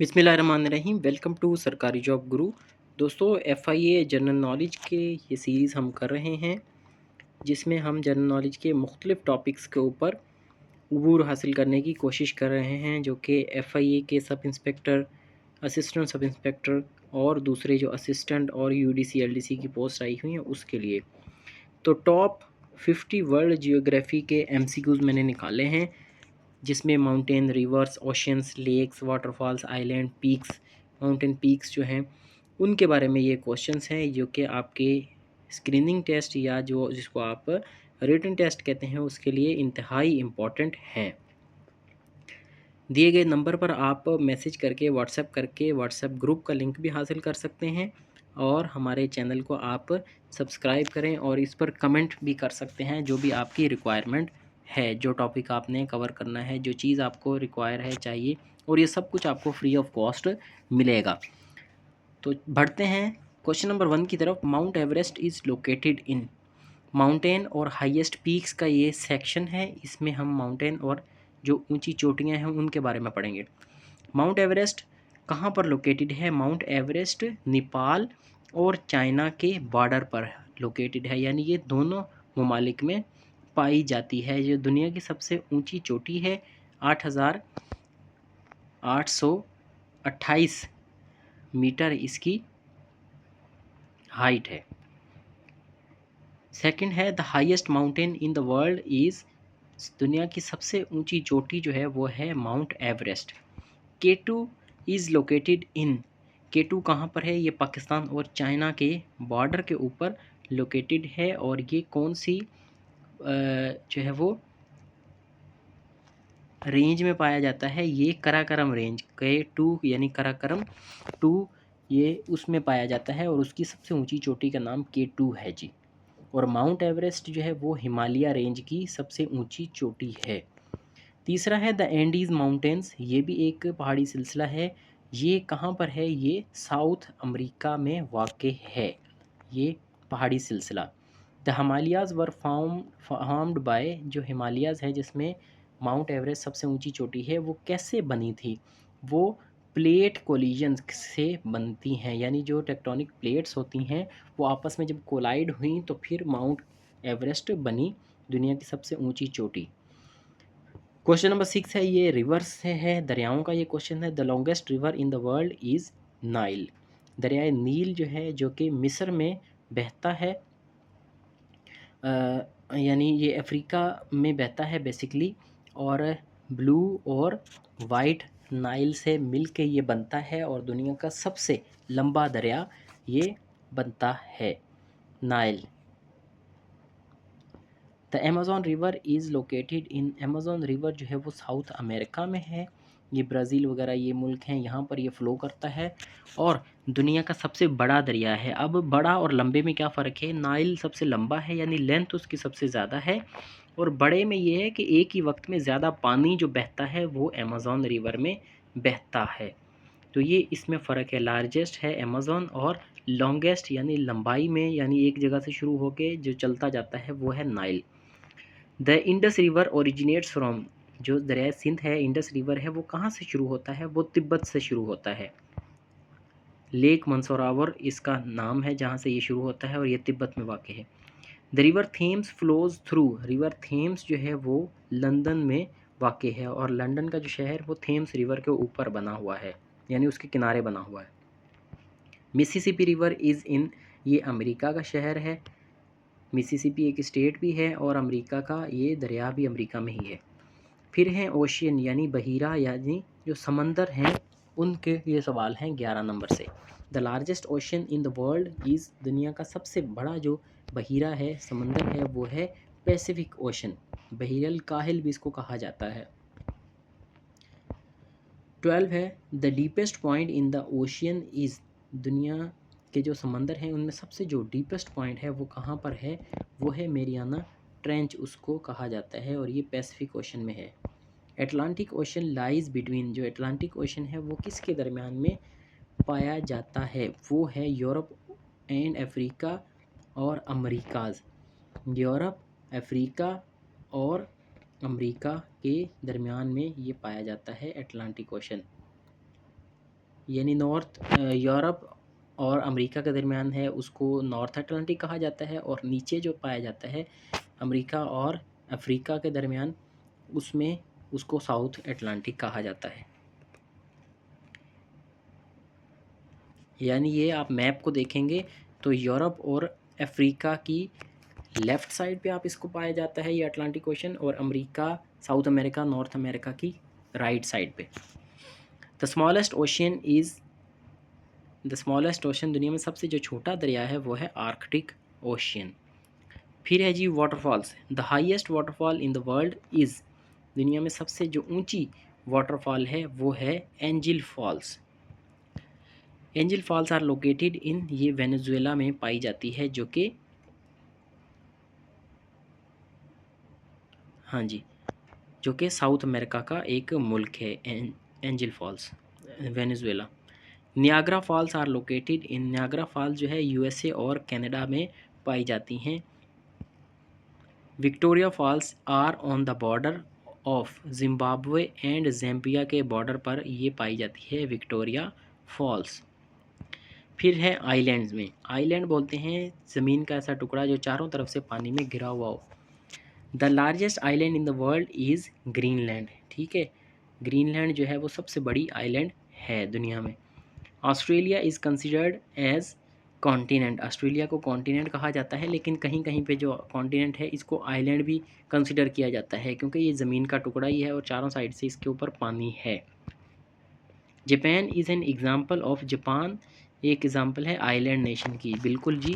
बिस्मिल्लाहिर्रहमानिर्रहीम। Welcome to सरकारी job गुरु। दोस्तों, एफआईए जनरल नॉलेज के ये सीरीज़ हम कर रहे हैं, जिसमें हम जनरल नॉलेज के मुख्तलिफ़ टॉपिक्स के ऊपर अबूर हासिल करने की कोशिश कर रहे हैं, जो कि एफआईए के sub inspector, assistant sub inspector और दूसरे जो असिस्टेंट और यूडीसी एलडीसी की पोस्ट आई हुई हैं उसके लिए। तो टॉप 50 वर्ल्ड जियोग्राफी के एमसीक्यूज़ मैंने निकाले हैं, जिसमें mountain, rivers, oceans, lakes, waterfalls, island, peaks, mountain peaks जो हैं उनके बारे में ये क्वेश्चंस हैं, जो कि आपके स्क्रीनिंग टेस्ट या जो जिसको आप रिटन टेस्ट कहते हैं उसके लिए इंतहाई इम्पॉर्टेंट हैं। दिए गए नंबर पर आप मैसेज करके व्हाट्सएप ग्रुप का लिंक भी हासिल कर सकते हैं और हमारे चैनल को आप सब्सक्राइब करें और इस पर कमेंट भी कर सकते हैं, जो भी आपकी रिक्वायरमेंट है, जो टॉपिक आपने कवर करना है, जो चीज़ आपको रिक्वायर है, चाहिए, और ये सब कुछ आपको फ्री ऑफ कॉस्ट मिलेगा। तो बढ़ते हैं क्वेश्चन नंबर 1 की तरफ। Mount Everest is located in. Mountain और हाईएस्ट पीक्स का ये सेक्शन है, इसमें हम माउंटेन और जो ऊंची चोटियां हैं उनके बारे में पढ़ेंगे। माउंट एवरेस्ट कहाँ पर लोकेटेड है? माउंट एवरेस्ट नेपाल और चाइना के बॉर्डर पर लोकेटेड है, यानी ये दोनों ममालिक में पाई जाती है। ये दुनिया की सबसे ऊंची चोटी है, 8,828 मीटर इसकी हाइट है। सेकंड है the highest mountain in the world is. दुनिया की सबसे ऊंची चोटी जो है वो है mount Everest. K2 is located in. K2 कहाँ पर है? ये पाकिस्तान और चाइना के बॉर्डर के ऊपर लोकेटेड है, और ये कौन सी जो है वो रेंज में पाया जाता है? ये कराकरम रेंज, K2 यानी कराकरम 2, ये उसमें पाया जाता है और उसकी सबसे ऊंची चोटी का नाम K2 है जी। और माउंट एवरेस्ट जो है वो हिमालय रेंज की सबसे ऊंची चोटी है। तीसरा है द एंडीज़ माउंटेन्स, ये भी एक पहाड़ी सिलसिला है। ये कहाँ पर है? ये साउथ अमेरिका में वाक़ है ये पहाड़ी सिलसिला। The Himalayas were formed by, जो हिमालयाज़ है जिसमें माउंट एवरेस्ट सबसे ऊंची चोटी है, वो कैसे बनी थी? वो प्लेट कोलिजन से बनती हैं, यानी जो टेक्टोनिक प्लेट्स होती हैं वो आपस में जब कोलाइड हुई तो फिर माउंट एवरेस्ट बनी, दुनिया की सबसे ऊंची चोटी। क्वेश्चन नंबर 6 है, ये रिवर्स से है, दरियाओं का ये क्वेश्चन है। The longest river in the world is Nile. दरियाए नील जो है, जो कि मिस्र में बहता है, यानी ये अफ्रीका में बहता है बेसिकली, और ब्लू और वाइट नाइल से मिल के ये बनता है, और दुनिया का सबसे लंबा दरिया ये बनता है, Nile. The Amazon river is located in. Amazon river जो है वो साउथ अमेरिका में है, ये ब्राज़ील वगैरह ये मुल्क हैं, यहाँ पर ये फ़्लो करता है और दुनिया का सबसे बड़ा दरिया है। अब बड़ा और लंबे में क्या फ़र्क है? नाइल सबसे लंबा है, यानी लेंथ उसकी सबसे ज़्यादा है, और बड़े में ये है कि एक ही वक्त में ज़्यादा पानी जो बहता है वो अमेज़न रिवर में बहता है। तो ये इसमें फ़र्क है, लार्जेस्ट है अमेज़न और लॉन्गेस्ट यानी लंबाई में, यानी एक जगह से शुरू होके जो चलता जाता है वो है Nile. The Indus river originates from. जो दरिया सिंध है, इंडस रिवर है, वो कहाँ से शुरू होता है? वो तिब्बत से शुरू होता है। लेक मंसोरावर इसका नाम है जहाँ से ये शुरू होता है, और ये तिब्बत में वाक़ है। The river Thames flows through. River Thames जो है वो लंदन में वाक़ है, और लंदन का जो शहर वो थेम्स रिवर के ऊपर बना हुआ है, यानी उसके किनारे बना हुआ है। Mississippi river is in. ये अमेरिका का शहर है, मिसिसिपी एक स्टेट भी है, और अमेरिका का ये दरिया भी अमेरिका में ही है। फिर हैं ओशियन यानी बहीरा, यानी जो समंदर हैं उनके ये सवाल हैं 11 नंबर से। The largest ocean in the world is. दुनिया का सबसे बड़ा जो बहीरा है, समंदर है, वो है पैसिफिक ओशन, बहीरल काहिल भी इसको कहा जाता है। 12 है the deepest point in the ocean is. दुनिया के जो समंदर हैं उनमें सबसे जो डीपेस्ट पॉइंट है वो कहाँ पर है? वो है मेरियाना ट्रेंच उसको कहा जाता है, और ये पैसिफिक ओशन में है। Atlantic ocean lies between. जो एटलांटिक ओशन है वो किसके दरमियान में पाया जाता है? वो है यूरोप एंड अफ्रीका और अमेरिकाज़। यूरोप, अफ्रीका और अमेरिका के दरमियान में ये पाया जाता है, एटलांटिक ओशन। यानी नॉर्थ यूरोप और अमेरिका के दरमियान है उसको नॉर्थ अटलांटिक कहा जाता है, और नीचे जो पाया जाता है अमेरिका और अफ्रीका के दरमियान उसमें उसको साउथ अटलांटिक कहा जाता है। यानी ये आप मैप को देखेंगे तो यूरोप और अफ्रीका की लेफ़्ट साइड पे आप इसको पाया जाता है ये अटलांटिक ओशन, और America, south America, north America की राइट साइड पे। The smallest ocean is the smallest ocean, दुनिया में सबसे जो छोटा दरिया है वो है आर्कटिक ओशियन। फिर है जी waterfalls. The highest waterfall in the world is, दुनिया में सबसे जो ऊंची वाटरफॉल है वो है Angel Falls. Angel Falls are located in, ये वेनेजुएला में पाई जाती है, जो कि हाँ जी, जो कि साउथ अमेरिका का एक मुल्क है। Angel Falls Venezuela. Niagara Falls are located in, Niagara Falls जो है यूएसए और कनाडा में पाई जाती हैं। Victoria Falls are on the border of Zimbabwe and Zambia के बॉर्डर पर ये पाई जाती है विक्टोरिया फॉल्स। फिर है आइलैंड्स में, आइलैंड बोलते हैं ज़मीन का ऐसा टुकड़ा जो चारों तरफ से पानी में घिरा हुआ हो। The largest island in the world is Greenland, ठीक है, ग्रीनलैंड जो है वो सबसे बड़ी आइलैंड है दुनिया में। Australia is considered as continent, Australia को कॉन्टिनेंट कहा जाता है, लेकिन कहीं कहीं पे जो कॉन्टिनेंट है इसको आइलैंड भी कंसिडर किया जाता है, क्योंकि ये ज़मीन का टुकड़ा ही है और चारों साइड से इसके ऊपर पानी है। Japan is an example of, Japan एक एग्ज़ाम्पल है आइलैंड नेशन की, बिल्कुल जी,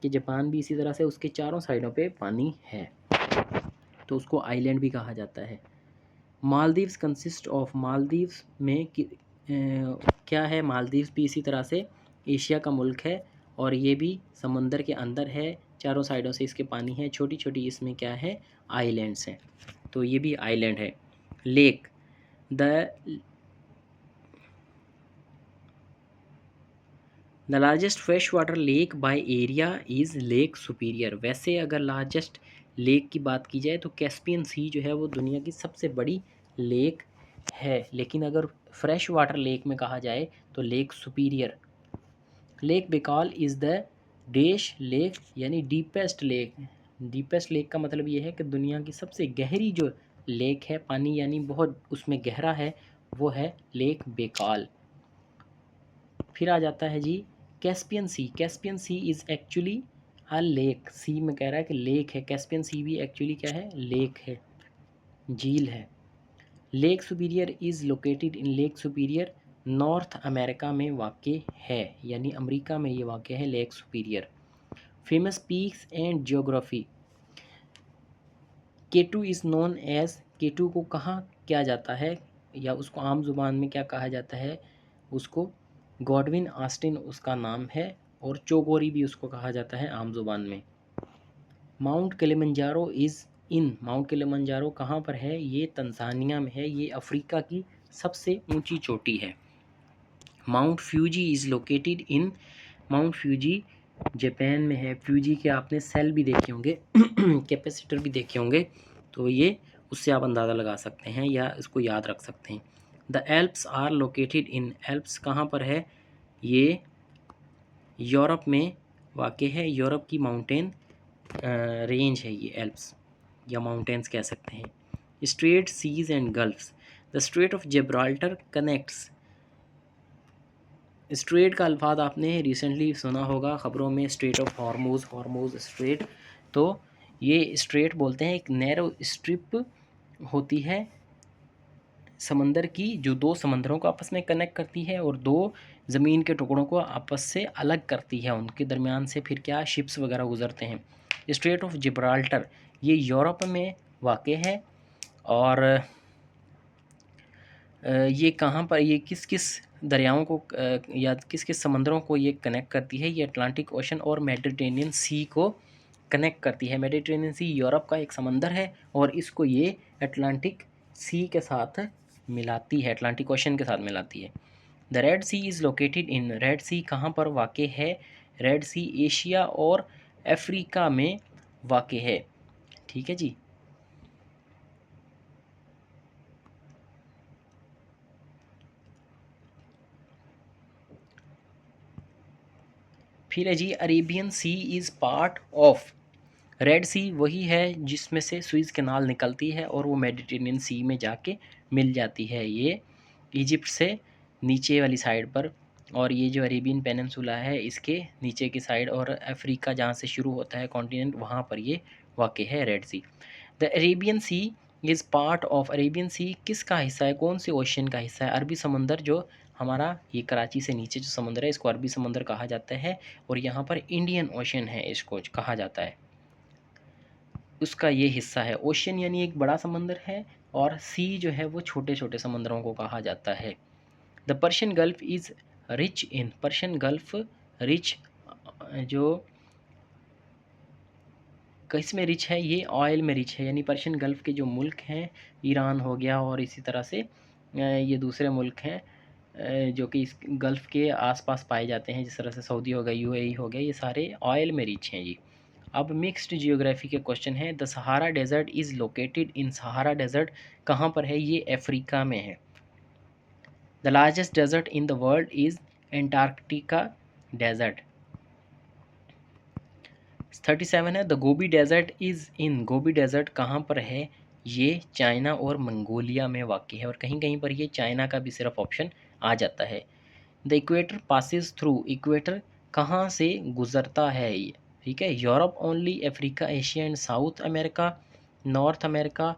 कि जापान भी इसी तरह से उसके चारों साइडों पे पानी है तो उसको आइलैंड भी कहा जाता है। मालदीव्स कंसिस्ट ऑफ, मालदीव्स में क्या है, मालदीव्स भी इसी तरह से एशिया का मुल्क है और ये भी समंदर के अंदर है, चारों साइडों से इसके पानी है, छोटी छोटी इसमें क्या है, आइलैंड्स हैं, तो ये भी आइलैंड है। Lake, the the largest fresh water lake by area is lake superior. वैसे अगर लार्जेस्ट लेक की बात की जाए तो कैस्पियन सी जो है वो दुनिया की सबसे बड़ी लेक है, लेकिन अगर फ्रेश वाटर लेक में कहा जाए तो lake superior. Lake Baikal is the dash lake, यानी डीपेस्ट लेक। डीपेस्ट लेक का मतलब ये है कि दुनिया की सबसे गहरी जो लेक है, पानी यानी बहुत उसमें गहरा है, वो है लेक बेकाल। फिर आ जाता है जी Caspian Sea. Caspian Sea is actually a lake, sea में कह रहा है कि लेक है, कैस्पियन सी भी एक्चुअली क्या है, लेक है, झील है। Lake Superior is located in, Lake Superior North America में वाक़ है, यानी अमेरिका में ये वाक़ है Lake Superior. Famous peaks and geography, K two is known as, K two को कहाँ किया जाता है या उसको आम ज़ुबान में क्या कहा जाता है, उसको गॉडविन ऑस्टिन उसका नाम है, और चोगोरी भी उसको कहा जाता है आम ज़ुबान में। Mount Kilimanjaro is in, mount Kilimanjaro कहाँ पर है, ये तंजानिया में है, ये अफ्रीका की सबसे ऊंची चोटी है। Mount Fuji is located in, Mount Fuji Japan में है। फ्यूजी के आपने सेल भी देखे होंगे कैपेसिटर भी देखे होंगे, तो ये उससे आप अंदाज़ा लगा सकते हैं या इसको याद रख सकते हैं। The Alps are located in, Alps कहाँ पर है, ये यूरोप में वाक़ है, यूरोप की माउंटेन रेंज है ये एल्प्स, या माउंटेन्स कह सकते हैं। Strait seas and gulfs, the Strait of Gibraltar connects, strait का अल्फाज आपने रिसेंटली सुना होगा ख़बरों में, Strait of Hormuz, Hormuz strait, तो ये स्ट्रेट बोलते हैं एक नैरो स्ट्रिप होती है समंदर की, जो दो समंदरों को आपस में कनेक्ट करती है और दो ज़मीन के टुकड़ों को आपस से अलग करती है, उनके दरमियान से फिर क्या शिप्स वगैरह गुजरते हैं। स्ट्रेट ऑफ जिब्राल्टर ये यूरोप में वाक़ है, और ये कहाँ पर, ये किस किस दरियाओं को या किस किस समंदरों को ये कनेक्ट करती है, ये अटलांटिक ओशन और मेडिटेरेनियन सी को कनेक्ट करती है। मेडिटेरेनियन सी यूरोप का एक समंदर है और इसको ये अटलांटिक सी के साथ मिलाती है, अटलांटिक ओशन के साथ मिलाती है। The Red Sea is located in, Red Sea कहाँ पर वाक़ है, रेड सी एशिया और अफ्रीका में वाक़ है, ठीक है जी। फिर है जी Arabian Sea is part of. Red Sea वही है जिसमें से सुइज़ कैनाल निकलती है और वो मेडिटेरेनियन सी में जाके मिल जाती है, ये इजिप्ट से नीचे वाली साइड पर। और ये जो अरेबियन पेनिनसुला है इसके नीचे की साइड, और अफ्रीका जहाँ से शुरू होता है कॉन्टिनेंट वहाँ पर ये वाक़ है Red Sea. The Arabian Sea is part of. Arabian Sea किसका हिस्सा है, कौन से ओशन का हिस्सा है? अरबी समंदर, जो हमारा ये कराची से नीचे जो समुंदर है इसको अरबी समंदर कहा जाता है, और यहाँ पर इंडियन ओशन है इसको कहा जाता है, उसका ये हिस्सा है। ओशन यानी एक बड़ा समंदर है, और सी जो है वो छोटे छोटे समंदरों को कहा जाता है। The Persian gulf is rich in. Persian gulf rich, जो किस में रिच है, ये ऑयल में रिच है। यानी पर्शियन गल्फ़ के जो मुल्क हैं, ईरान हो गया और इसी तरह से ये दूसरे मुल्क हैं जो कि इस गल्फ़ के आसपास पाए जाते हैं, जिस तरह से सऊदी हो गया, यूएई हो गया, ये सारे ऑयल में रिच हैं जी। अब मिक्स्ड जियोग्राफी के क्वेश्चन हैं। The Sahara desert is located in. Sahara desert कहाँ पर है, ये अफ्रीका में है। The largest desert in the world is Antarctica desert. 37 है the Gobi desert is in. Gobi desert कहाँ पर है, ये चाइना और मंगोलिया में वाक़ है, और कहीं कहीं पर ये चाइना का भी सिर्फ ऑप्शन आ जाता है। The equator passes through. Equator कहाँ से गुज़रता है ये, ठीक है? Europe only, Africa, Asia and south America, north America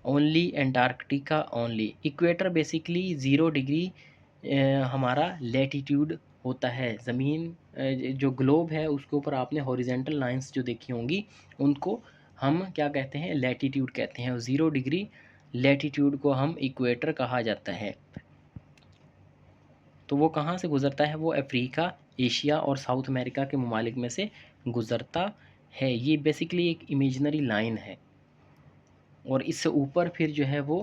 only, Antarctica only. Equator basically 0 degree हमारा लेटीट्यूड होता है। ज़मीन जो ग्लोब है उसके ऊपर आपने हॉरिजेंटल लाइंस जो देखी होंगी उनको हम क्या कहते हैं, लेटीट्यूड कहते हैं। और 0 डिग्री लेटीट्यूड को हम इक्वेटर कहा जाता है। तो वो कहाँ से गुज़रता है, वो अफ्रीका, एशिया और साउथ अमेरिका के ममालिक में से गुज़रता है। ये बेसिकली एक इमेजिनरी लाइन है, और इससे ऊपर फिर जो है वो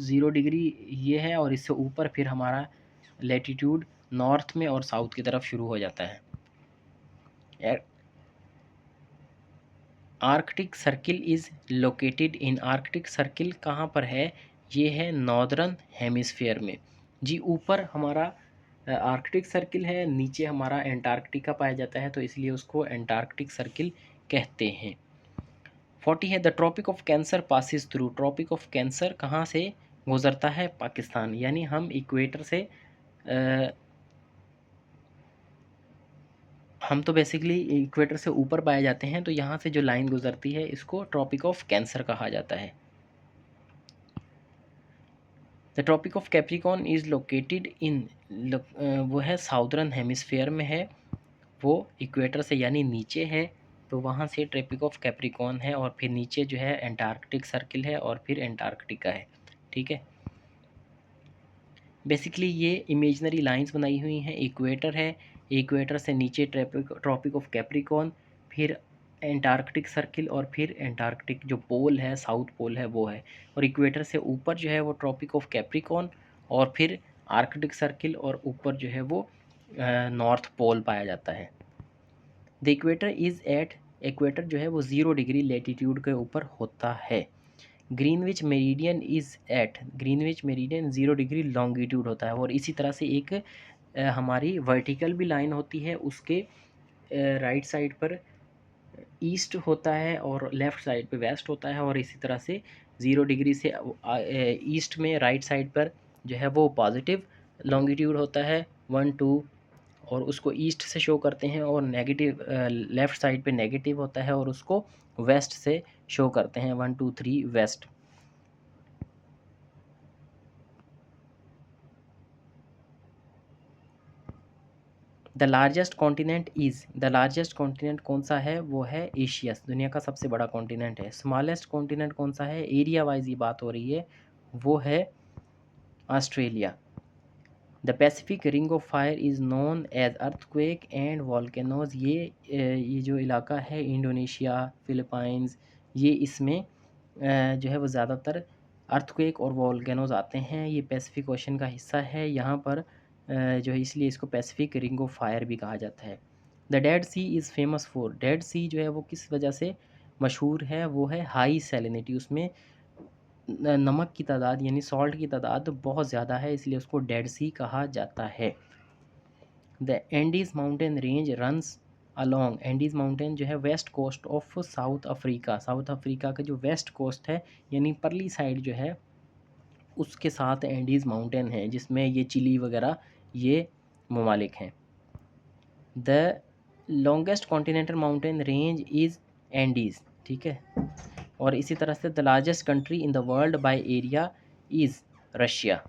0 डिग्री ये है, और इससे ऊपर फिर हमारा लेटीट्यूड नॉर्थ में और साउथ की तरफ शुरू हो जाता है। Arctic circle is located in. Arctic circle कहाँ पर है, ये है नॉर्दर्न हेमिस्फीयर में जी। ऊपर हमारा आर्कटिक सर्किल है, नीचे हमारा एंटार्क्टिका पाया जाता है, तो इसलिए उसको एंटार्क्टिक सर्किल कहते हैं। 40 है the Tropic of Cancer passes through. Tropic of Cancer कहाँ से गुज़रता है, पाकिस्तान। यानी हम इक्वेटर से हम तो बेसिकली इक्वेटर से ऊपर पाए जाते हैं, तो यहाँ से जो लाइन गुजरती है इसको ट्रॉपिक ऑफ कैंसर कहा जाता है। The Tropic of Capricorn is located in. वो है साउदर्न हेमिस्फेयर में है, वो इक्वेटर से यानी नीचे है, तो वहाँ से ट्रॉपिक ऑफ कैप्रिकॉर्न है, और फिर नीचे जो है एंटार्क्टिक सर्किल है, और फिर एंटार्क्टिका है, ठीक है। बेसिकली ये इमेजनरी लाइंस बनाई हुई हैं। इक्वेटर है, इक्वेटर से नीचे ट्रॉपिक ऑफ कैप्रिकॉर्न, फिर एंटार्क्टिक सर्किल, और फिर एंटार्क्टिक जो पोल है, साउथ पोल है वो है, और इक्वेटर से ऊपर जो है वो ट्रॉपिक ऑफ कैप्रिकॉर्न, और फिर आर्कटिक सर्किल, और ऊपर जो है वो नॉर्थ पोल पाया जाता है। The equator is at. Equator जो है वो 0 डिग्री लेटीट्यूड के ऊपर होता है। Greenwich meridian is at. Greenwich meridian 0 degree longitude होता है, और इसी तरह से एक हमारी वर्टिकल भी लाइन होती है, उसके राइट साइड पर ईस्ट होता है और लेफ़्ट साइड पे वेस्ट होता है, और इसी तरह से 0 डिग्री से ईस्ट में राइट साइड पर जो है वो पॉजिटिव लॉन्गिट्यूड होता है 1 2, और उसको ईस्ट से शो करते हैं, और नेगेटिव लेफ़्ट साइड पे नेगेटिव होता है और उसको वेस्ट से शो करते हैं 1 2 3 west. The largest continent is. The largest continent कौन सा है, वो है एशिया, दुनिया का सबसे बड़ा कॉन्टिनेंट है। स्मॉलेस्ट कॉन्टिनेंट कौन सा है, एरिया वाइज ये बात हो रही है, वो है Australia. The Pacific Ring of Fire is known as earthquake and volcanoes. ये जो इलाका है इंडोनेशिया, फिलीपाइंस, ये इसमें जो है वो ज़्यादातर अर्थक्वेक और वॉल्केनोज आते हैं। ये पैसिफिक ओशन का हिस्सा है यहाँ पर जो है, इसलिए इसको पैसिफिक रिंग ऑफ फायर भी कहा जाता है। The Dead Sea is famous for. Dead Sea जो है वो किस वजह से मशहूर है, वो है हाई सैलिनिटी। उसमें नमक की तादाद यानी सॉल्ट की तादाद बहुत ज़्यादा है, इसलिए उसको डेड सी कहा जाता है। The Andes mountain range runs along, Andes mountain जो है west coast of South Africa, South Africa का जो वेस्ट कोस्ट है यानी परली साइड जो है उसके साथ एंडीज़ माउंटेन है, जिसमें ये चिली वगैरह ये ममालिक हैं। The longest continental mountain range is Andes, ठीक है। और इसी तरह से the largest country in the world by area is Russia,